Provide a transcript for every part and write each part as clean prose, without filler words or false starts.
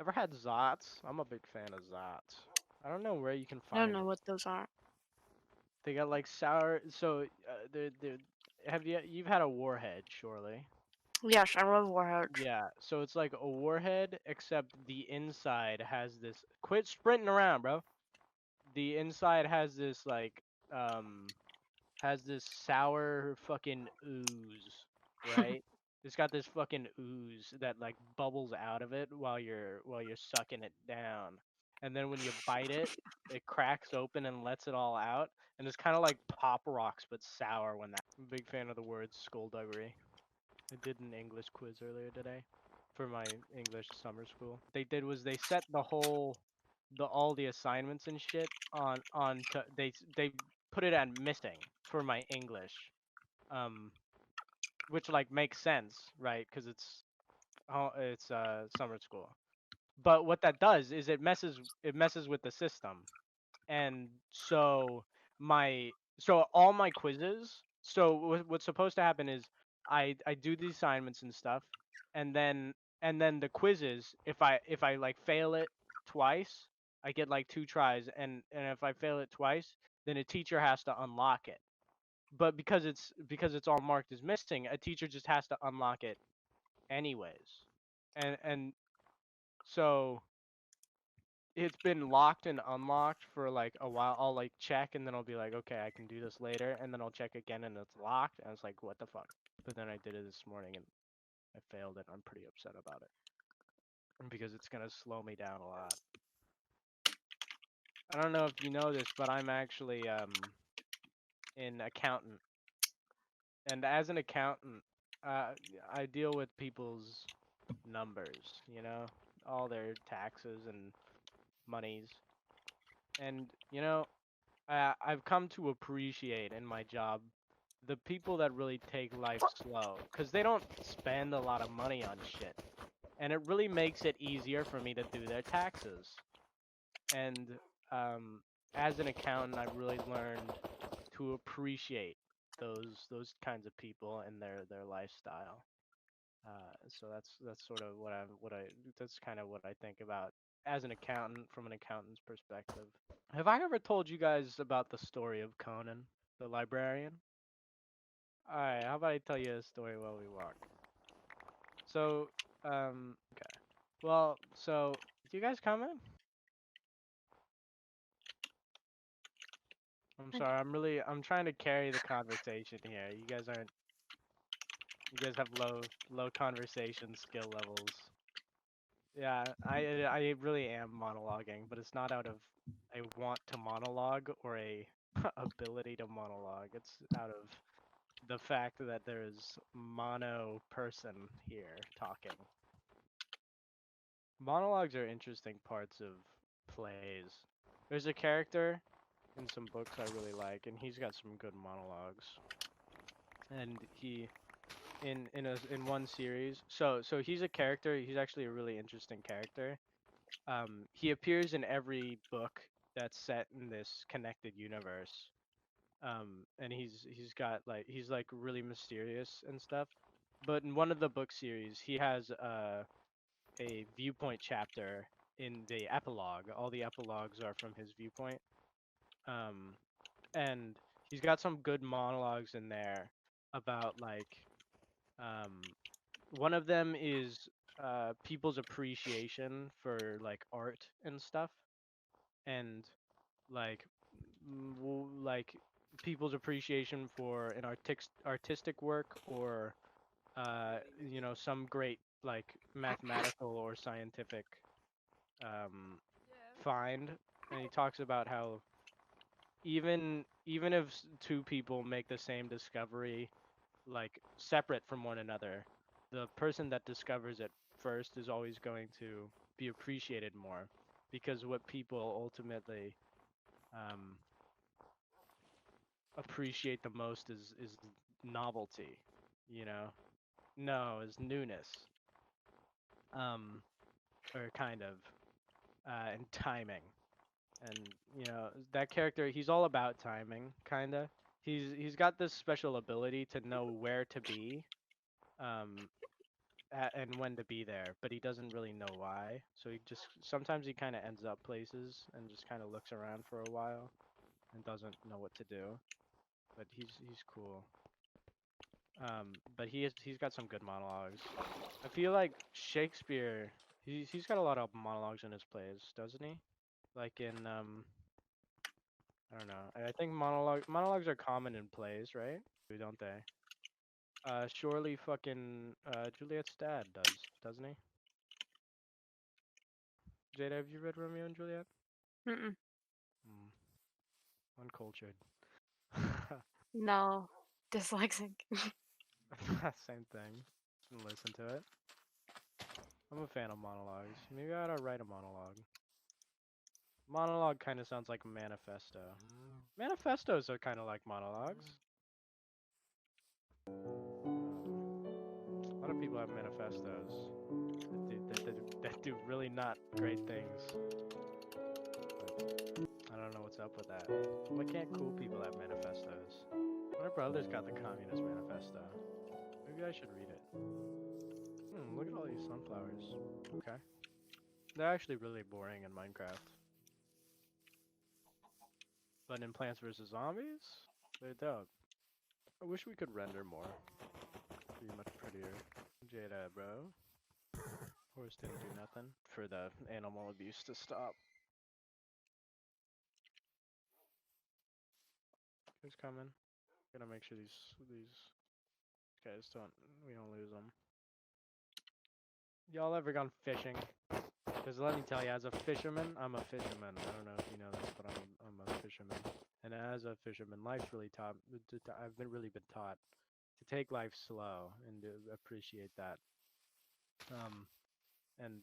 Ever had Zots? I'm a big fan of Zots. I don't know where you can I don't find know it. what those are. They got like sour. So they're. Have you've had a warhead, surely? Yes, I love warheads. Yeah. So it's like a warhead, except the inside has this. Quit sprinting around, bro. The inside has this like has this sour fucking ooze, right? It's got this fucking ooze that like bubbles out of it while you're sucking it down. And then when you bite it, it cracks open and lets it all out. And it's kind of like pop rocks but sour when that. I'm a big fan of the word skullduggery. I did an English quiz earlier today for my English summer school. They did was they set the all the assignments and shit on to they put it at missing for my English, um, which like makes sense, right? Because it's summer school. But what that does is it messes with the system, and my so all my quizzes. So what's supposed to happen is I do the assignments and stuff, and then the quizzes. If I like fail it twice, I get like 2 tries, and if I fail it twice, then a teacher has to unlock it. But because it's all marked as missing, a teacher just has to unlock it anyways, and so it's been locked and unlocked for like a while. I'll like check and then I'll be like, okay, I can do this later, and then I'll check again and it's locked, and it's like, what the fuck? But then I did it this morning and I failed it. I'm pretty upset about it because it's gonna slow me down a lot. I don't know if you know this, but I'm actually an accountant, and as an accountant, uh, I deal with people's numbers, all their taxes and monies, and I've come to appreciate in my job the people that really take life slow, because they don't spend a lot of money on shit. And it really makes it easier for me to do their taxes. And um, as an accountant, I've really learned to appreciate those kinds of people and their lifestyle. So that's sort of what I that's kind of what I think about as an accountant from an accountant's perspective. Have I ever told you guys about the story of Conan, the librarian? Alright, how about I tell you a story while we walk? So, okay. Well, so, do you guys coming? I'm sorry, I'm trying to carry the conversation here. You guys have low conversation skill levels. Yeah, I really am monologuing, but it's not out of a want to monologue or a ability to monologue. It's out of the fact that there's mono person here talking. Monologues are interesting parts of plays. There's a character in some books I really like, and he's got some good monologues. And he in one series, so he's a character. He's actually a really interesting character. He appears in every book that's set in this connected universe. And he's like really mysterious and stuff. But in one of the book series, he has a viewpoint chapter in the epilogue. All the epilogues are from his viewpoint. Um, and he's got some good monologues in there about like um, one of them is people's appreciation for like art and stuff, and like like people's appreciation for an artistic work, or some great like mathematical or scientific um, find. And he talks about how even if two people make the same discovery, like separate from one another, the person that discovers it first is always going to be appreciated more, because what people ultimately um, appreciate the most is novelty, you know. No, is newness, um, or kind of, and timing. And that character, he's all about timing, kinda. He's got this special ability to know where to be, um, and when to be there, but he doesn't really know why. So he just sometimes he kind of ends up places and just kind of looks around for a while and doesn't know what to do. But he's cool. But he's got some good monologues. I feel like Shakespeare, he's got a lot of monologues in his plays, doesn't he? Like in I don't know. I think monologues are common in plays, right? Don't they? Surely fucking Juliet's dad doesn't he? Jada, have you read Romeo and Juliet? Mm-mm. Mm, uncultured. No. Dyslexic. Same thing. Can listen to it. I'm a fan of monologues. Maybe I ought to write a monologue. Monologue kind of sounds like a manifesto. Manifestos are kind of like monologues. A lot of people have manifestos that do really not great things. But I don't know what's up with that. Why can't cool people have manifestos? My brother's got the Communist Manifesto. Maybe I should read it. Look at all these sunflowers. Okay. They're actually really boring in Minecraft. But in Plants vs. Zombies, they're dope. I wish we could render more. Be much prettier. Jada, bro. Horse didn't do nothing for the animal abuse to stop. Who's coming? Gotta make sure these guys we don't lose them. Y'all ever gone fishing? Because let me tell you, as a fisherman, I'm a fisherman. I don't know if you know this, but I'm a fisherman. And as a fisherman, life's really taught. I've really been taught to take life slow and to appreciate that. And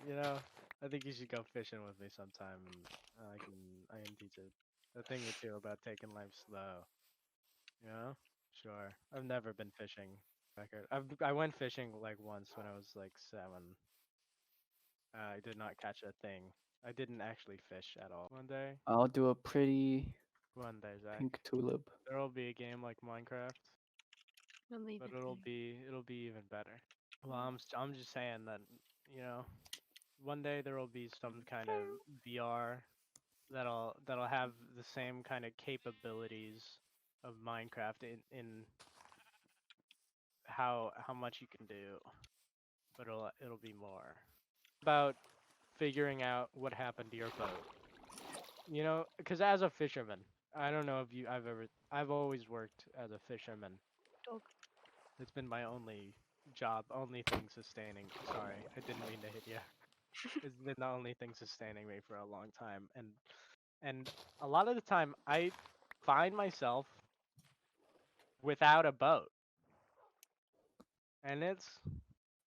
and I think you should go fishing with me sometime. I can teach a thing or two about taking life slow. You know? Sure. I've never been fishing. Record. I went fishing like once when I was like 7. I did not catch a thing. I didn't actually fish at all. One day, I'll do a pretty Zach. pink tulip. There'll be a game like Minecraft, Believe but it. it'll be even better. Well, I'm just saying that you know one day there will be some kind of VR that'll have the same kind of capabilities of Minecraft in how much you can do, but it'll be more about figuring out what happened to your boat. Because as a fisherman, I don't know if I've always worked as a fisherman. Dog. It's been my only job, only thing sustaining. Sorry, I didn't mean to hit you. It's been the only thing sustaining me for a long time, and a lot of the time I find myself without a boat, and it's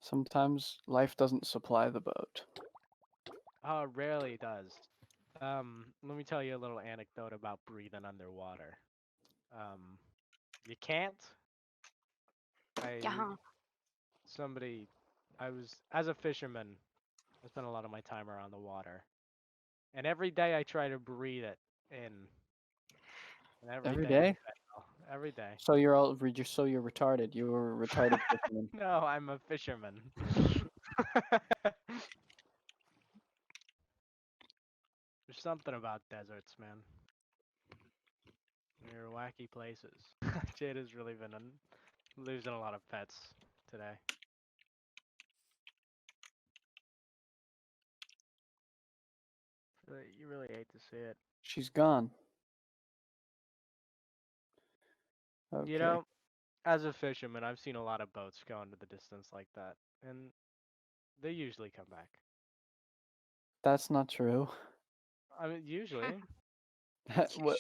Sometimes life doesn't supply the boat. rarely does. Let me tell you a little anecdote about breathing underwater. Um, you can't. I Uh-huh. somebody I was as a fisherman, I spent a lot of my time around the water. And every day I try to breathe it in. And every Every day I day? fail. Every day. So you're retarded. You were a retarded fisherman. No, I'm a fisherman. There's something about deserts, man. They're wacky places. Jade has really been losing a lot of pets today. You really hate to see it. She's gone. Okay. You know, as a fisherman, I've seen a lot of boats go into the distance like that, and they usually come back. That's not true. I mean, usually. What?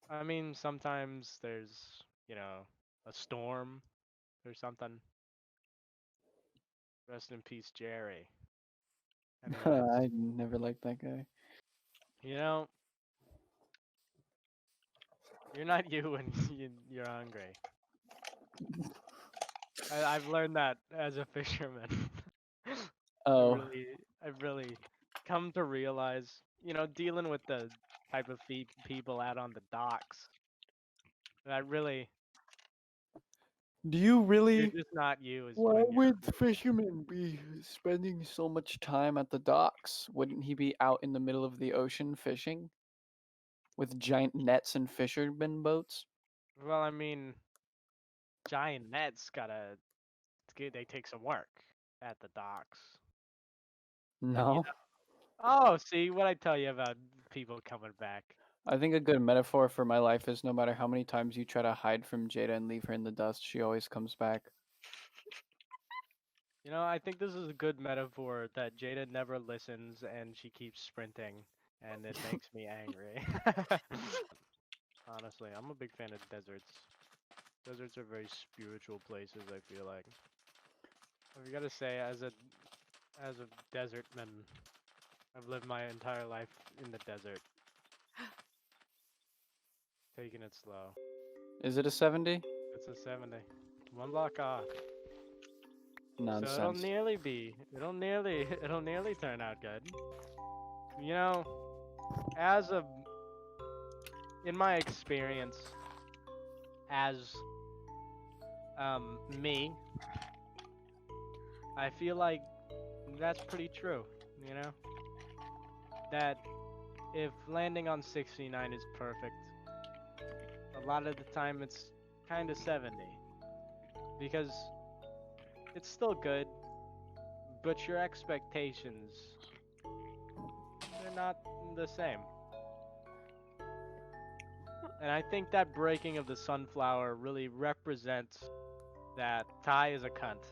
I mean, sometimes there's, a storm or something. Rest in peace, Jerry. I mean, I never liked that guy. you know, you're not you when you're hungry. I've learned that as a fisherman. Oh, I've really come to realize, dealing with the type of people out on the docks. That really, Do you You're really? just not you as Why when you're. would the fisherman be spending so much time at the docks? Wouldn't he be out in the middle of the ocean fishing with giant nets and fisherman boats? Well, I mean, giant nets gotta. They take some work at the docks. You No. know. Oh, see what I tell you about people coming back. I think a good metaphor for my life is no matter how many times you try to hide from Jada and leave her in the dust, she always comes back. You know, I think this is a good metaphor that Jada never listens and she keeps sprinting, and it makes me angry. Honestly, I'm a big fan of deserts. Deserts are very spiritual places, I feel like. I've got to say, as a desert man, I've lived my entire life in the desert, taking it slow. Is it a 70? It's a 70. One block off. So Nonsense. it'll nearly turn out good. You know, as a, in my experience, as me, I feel like that's pretty true, you know? That if landing on 69 is perfect, a lot of the time it's kind of 70. Because it's still good, but your expectations, they're not the same. And I think that breaking of the sunflower really represents that Ty is a cunt.